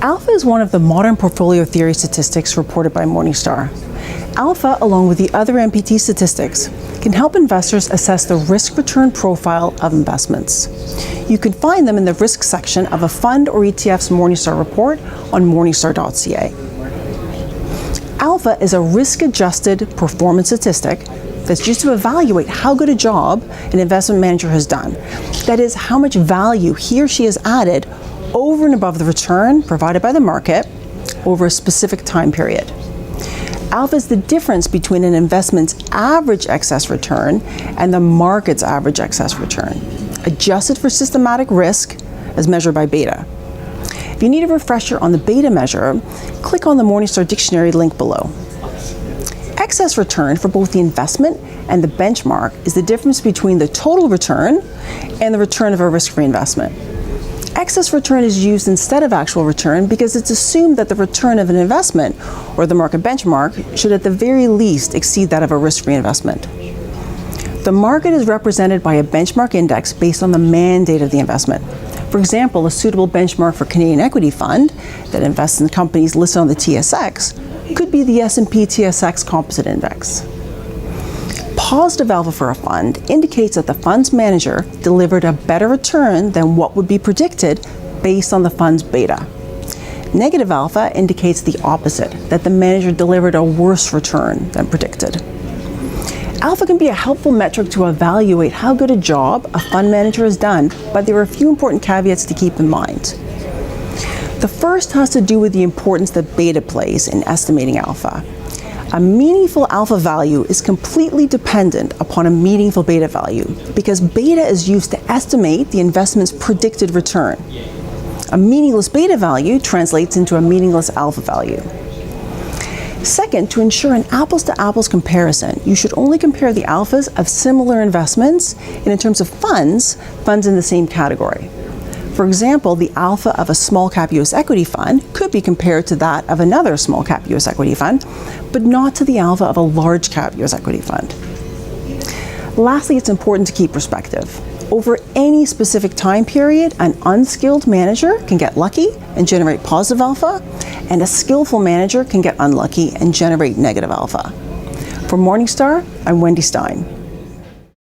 Alpha is one of the modern portfolio theory statistics reported by Morningstar. Alpha, along with the other MPT statistics, can help investors assess the risk-return profile of investments. You can find them in the risk section of a fund or ETF's Morningstar report on morningstar.ca. Alpha is a risk-adjusted performance statistic that's used to evaluate how good a job an investment manager has done. That is, how much value he or she has added over and above the return provided by the market over a specific time period. Alpha is the difference between an investment's average excess return and the market's average excess return, adjusted for systematic risk as measured by beta. If you need a refresher on the beta measure, click on the Morningstar Dictionary link below. Excess return for both the investment and the benchmark is the difference between the total return and the return of a risk-free investment. Excess return is used instead of actual return because it's assumed that the return of an investment or the market benchmark should at the very least exceed that of a risk-free investment. The market is represented by a benchmark index based on the mandate of the investment. For example, a suitable benchmark for Canadian equity fund that invests in companies listed on the TSX could be the S&P TSX Composite Index. Positive alpha for a fund indicates that the fund's manager delivered a better return than what would be predicted based on the fund's beta. Negative alpha indicates the opposite, that the manager delivered a worse return than predicted. Alpha can be a helpful metric to evaluate how good a job a fund manager has done, but there are a few important caveats to keep in mind. The first has to do with the importance that beta plays in estimating alpha. A meaningful alpha value is completely dependent upon a meaningful beta value because beta is used to estimate the investment's predicted return. A meaningless beta value translates into a meaningless alpha value. Second, to ensure an apples-to-apples comparison, you should only compare the alphas of similar investments and in terms of funds in the same category. For example, the alpha of a small-cap U.S. equity fund could be compared to that of another small-cap U.S. equity fund, but not to the alpha of a large-cap U.S. equity fund. Lastly, it's important to keep perspective. Over any specific time period, an unskilled manager can get lucky and generate positive alpha, and a skillful manager can get unlucky and generate negative alpha. For Morningstar, I'm Wendy Stein.